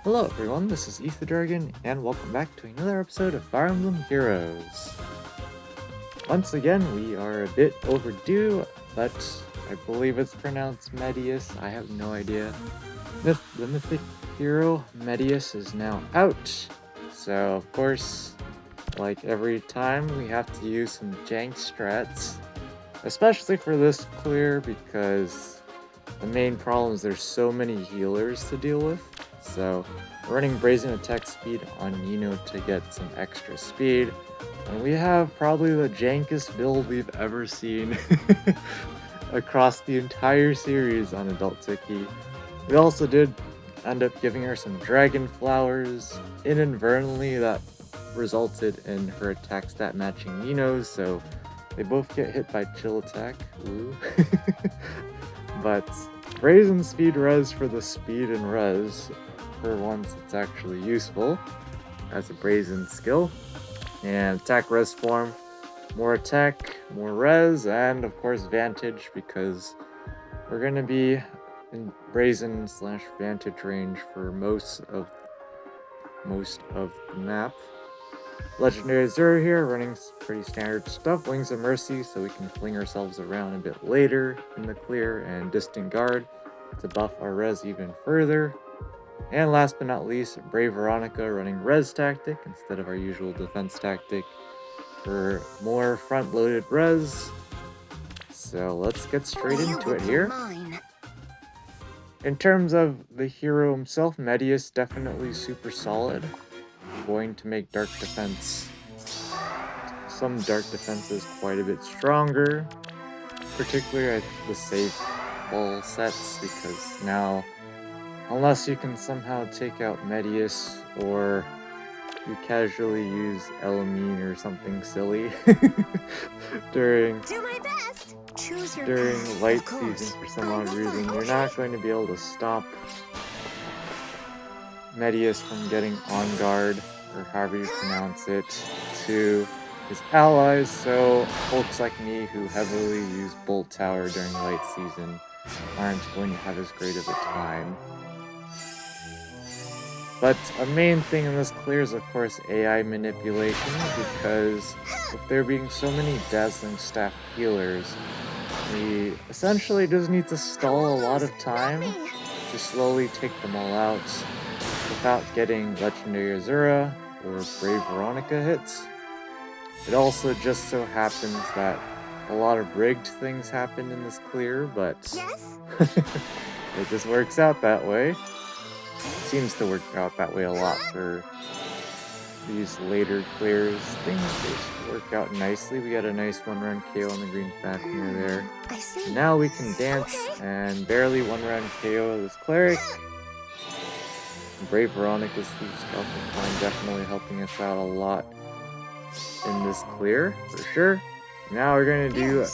Hello everyone, this is Ether Dragon, and welcome back to another episode of Fire Emblem Heroes. Once again, we are a bit overdue, but I believe it's pronounced Medeus. I have no idea. The Mythic hero, Medeus, is now out. So, of course, like every time, we have to use some jank strats. Especially for this clear, because the main problem is there's so many healers to deal with. So, running Brazen Attack Speed on Nino to get some extra speed. And we have probably the jankest build we've ever seen across the entire series on Adult Tiki. We also did end up giving her some Dragon Flowers inadvertently that resulted in her attack stat matching Nino's, so they both get hit by Chill Attack. Ooh. But Brazen Speed Res for the speed and res. For once, it's actually useful as a Brazen skill. And attack res form, more attack, more res, and of course Vantage, because we're going to be in Brazen / Vantage range for most of the map. Legendary Azura here, running pretty standard stuff. Wings of Mercy, so we can fling ourselves around a bit later in the clear, and Distant Guard to buff our res even further. And last but not least, Brave Veronica running res tactic instead of our usual defense tactic for more front-loaded res. So let's get straight into it here. In terms of the hero himself, Medeus definitely super solid. Going to make some dark defenses quite a bit stronger, particularly at the safe ball sets, because now, unless you can somehow take out Medeus or you casually use Elamine or something silly during light season for some odd reason, you're not going to be able to stop Medeus from getting on guard, or however you pronounce it, to his allies, so folks like me who heavily use Bolt Tower during light season aren't going to have as great of a time. But a main thing in this clear is, of course, AI manipulation, because with there being so many Dazzling Staff healers, we essentially just need to stall a lot of time to slowly take them all out without getting Legendary Azura or Brave Veronica hits. It also just so happens that a lot of rigged things happen in this clear, but it just works out that way. Seems to work out that way a lot for these later clears. Things just work out nicely. We got a nice one-run KO on the green Fafnir there. Now we can dance and barely one-run KO this cleric. Brave Veronica's Skeleton Climb definitely helping us out a lot in this clear, for sure. Now we're going to do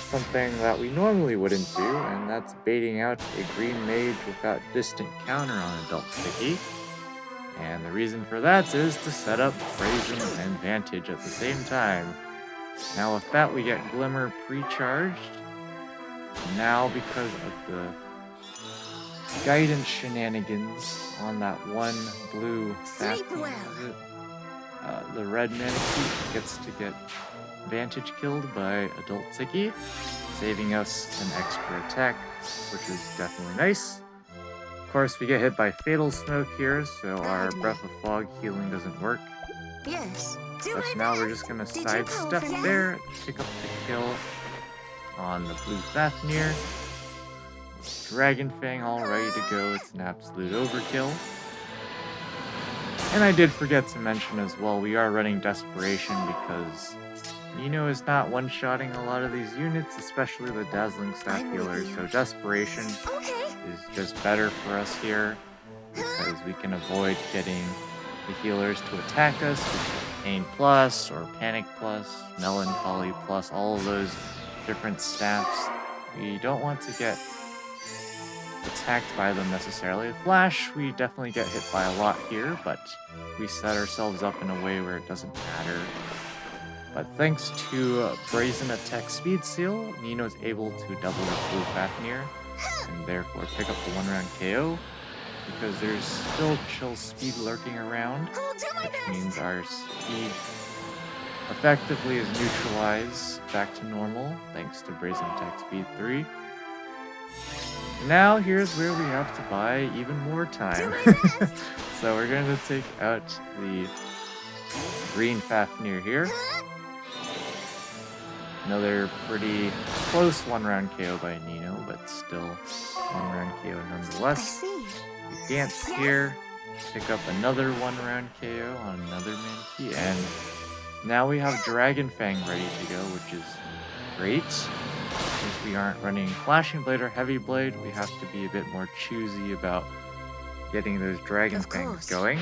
something that we normally wouldn't do, and that's baiting out a green mage without distant counter on Adult Tiki. And the reason for that is to set up Brazen and Vantage at the same time. Now with that we get Glimmer pre-charged. Now because of the guidance shenanigans on that one blue Fafnir, the red Manakee gets to get Vantage killed by Adult Tiki, saving us an extra attack, which is definitely nice. Of course, we get hit by Fatal Smoke here, so our Breath of Fog healing doesn't work. But now we're just going to sidestep there, pick up the kill on the blue Fafnir. Dragon Fang all ready to go, it's an absolute overkill. And I did forget to mention as well, we are running Desperation because Nino is not one-shotting a lot of these units, especially the Dazzling Staff healers, so Desperation is just better for us here, because we can avoid getting the healers to attack us with Pain Plus, or Panic Plus, Melancholy Plus, all of those different staffs. We don't want to get attacked by them necessarily. Flash, we definitely get hit by a lot here, but we set ourselves up in a way where it doesn't matter. But thanks to Brazen Attack Speed Seal, Nino's able to double the blue Fafnir, and therefore pick up the one-round KO. because there's still chill speed lurking around, I'll do my which best. means our speed effectively is neutralized back to normal thanks to Brazen Attack Speed 3. Now here's where we have to buy even more time. Do my best. So we're going to take out the green Fafnir here. Huh? Another pretty close one-round KO by Nino, but still one-round KO I nonetheless. see. We dance Yes. here, pick up another one-round KO on another Mankey, and now we have Dragon Fang ready to go, which is great. Since we aren't running Flashing Blade or Heavy Blade, we have to be a bit more choosy about getting those Dragon Of Fangs course. going.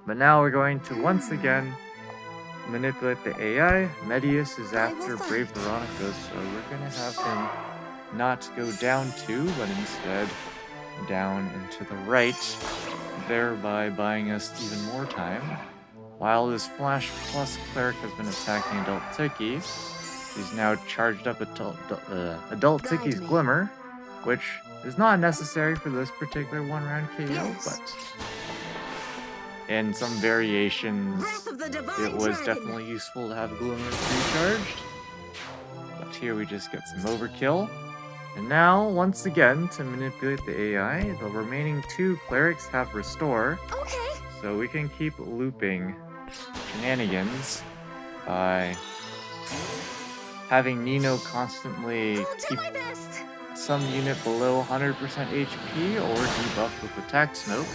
But now we're going to once again manipulate the AI. Medeus is I will after find. Brave Veronica, so we're going to have him not go down 2, but instead down and to the right, thereby buying us even more time. While this Flash Plus cleric has been attacking Adult Tiki, he's now charged up Adult Guide Tiki's me. Glimmer, which is not necessary for this particular one-round KO, Yes. but in some variations, Breath of the divine it was dragon. definitely useful to have Glimmer recharged. But here we just get some overkill. And now, once again, to manipulate the AI, the remaining 2 clerics have Restore, Okay. so we can keep looping shenanigans by having Nino constantly I'll do keep my best. some unit below 100% HP or debuff with Attack Smoke.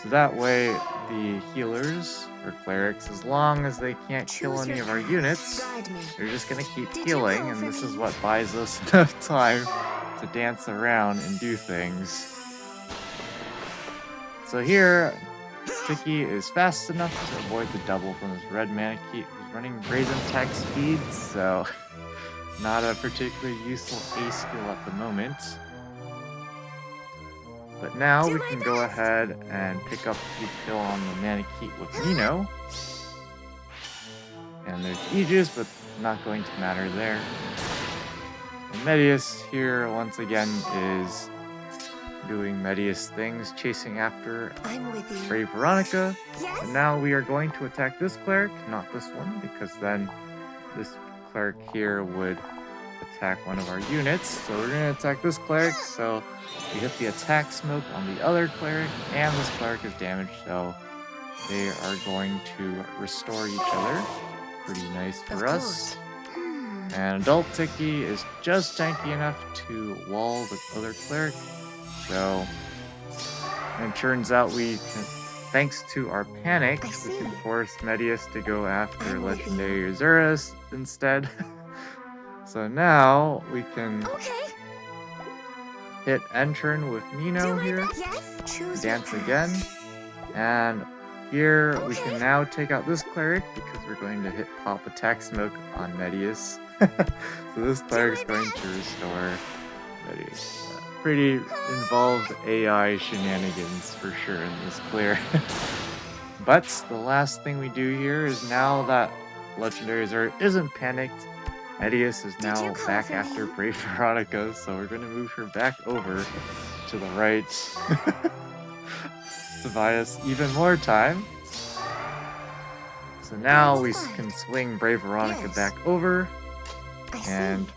So that way, the healers or clerics, as long as they can't kill Choose any your of our path. units, Guide me. they're just gonna keep Did you healing, call and for this is me? what buys us enough time to dance around and do things. So here, Tiki is fast enough to avoid the double from this red Manakee who's running Brazen Attack Speed, so not a particularly useful A skill at the moment. But now Do we my can go best. ahead and pick up the kill on the Manakee with Nino. And there's Aegis, but not going to matter there. And Medeus here once again is doing Medeus things, chasing after I'm with you. Brave Veronica. Yes. And now we are going to attack this cleric, not this one, because then this cleric here would attack one of our units. So we're going to attack this cleric, so we hit the attack smoke on the other cleric, and this cleric is damaged, so they are going to restore each other. Pretty nice Of for us. course. And Adult Tiki is just tanky enough to wall the other cleric. So, and it turns out we can, thanks to our panic, I we see. can force Medeus to go after I'm with you. Legendary Azurus instead. So now we can Okay. hit N-turn with Do Nino my here, best. Yes. Choose your dance path. again, and here we Okay. can now take out this cleric because we're going to hit pop attack smoke on Medeus. So this cleric's my going to restore Medeus. Pretty involved AI shenanigans for sure in this clear. But the last thing we do here is now that Legendary Azure isn't panicked, Medeus is Did now you call back for after me? Brave Veronica, so we're going to move her back over to the right to buy us even more time. So now we can swing Brave Veronica Yes. back over, I see. and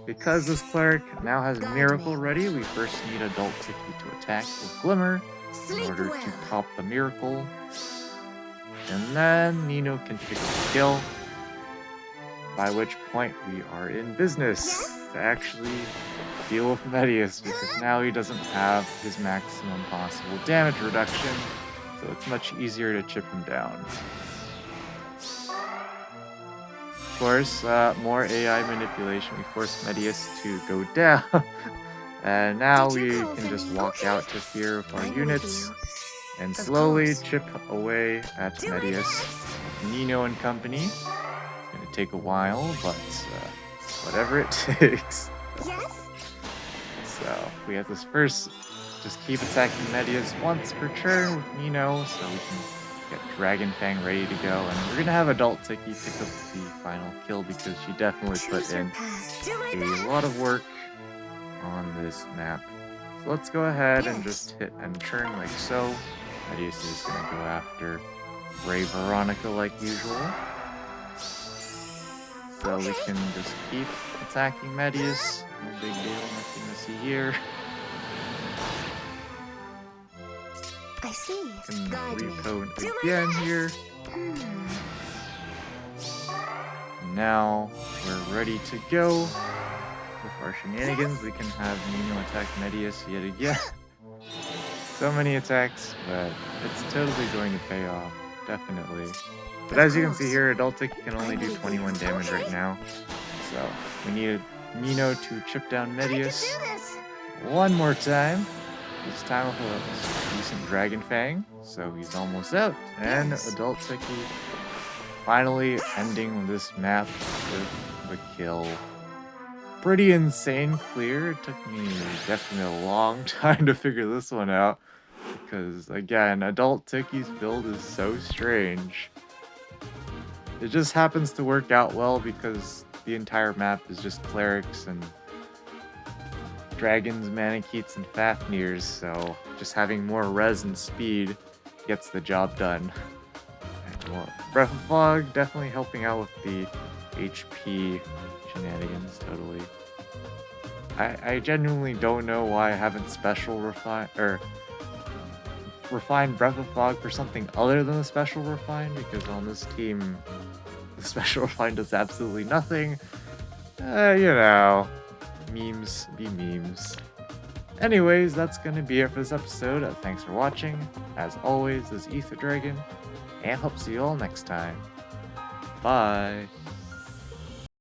because this cleric now has Guide Miracle me. ready, we first need Adult Tiki to attack with Glimmer in Sleep order well. to pop the Miracle. And then Nino can pick up the kill, by which point we are in business Yes. to actually deal with Medeus, because now he doesn't have his maximum possible damage reduction, so it's much easier to chip him down. Of course, more AI manipulation. We force Medeus to go down, and now Did you we call can for just me? walk Okay. out to here with our I'm with units you. and Of slowly course. chip away at Do my Medeus. best. Nino and company. It's gonna take a while, but whatever it takes. Yes. So we have this first, just keep attacking Medeus once per turn with Nino, so we can get Dragon Fang ready to go. And we're gonna have Adult Tiki pick up the final kill because she definitely put Choose your in path. Do my a best. lot of work on this map. So let's go ahead and Yes. just hit end turn like so. Medeus is going to go after Ray Veronica like usual. So we can just keep attacking Medeus. No big deal, nothing to see here. I see. Can Guide me. repo Do my again best. here. And now we're ready to go. With our shenanigans, we can have Nino attack Medeus yet again. So many attacks, but it's totally going to pay off. Definitely. But as you can see here, Adultic can only do 21 damage right now. So we need Nino to chip down Medeus I can do this. one more time. This time with a decent Dragon Fang. So he's almost out. And Yes. Adultic finally ending this map with the kill. Pretty insane clear. It took me definitely a long time to figure this one out. Because, again, Adult Tiki's build is so strange. It just happens to work out well because the entire map is just clerics and dragons, Manikeets, and Fafnirs, so just having more res and speed gets the job done. And, well, Breath of Fog definitely helping out with the HP shenanigans, totally. I genuinely don't know why I haven't refined Breath of Fog for something other than the special refine, because on this team the special refine does absolutely nothing. You know, memes be memes. Anyways, that's gonna be it for this episode. Thanks for watching. As always, this is Ether Dragon, and hope to see you all next time. Bye.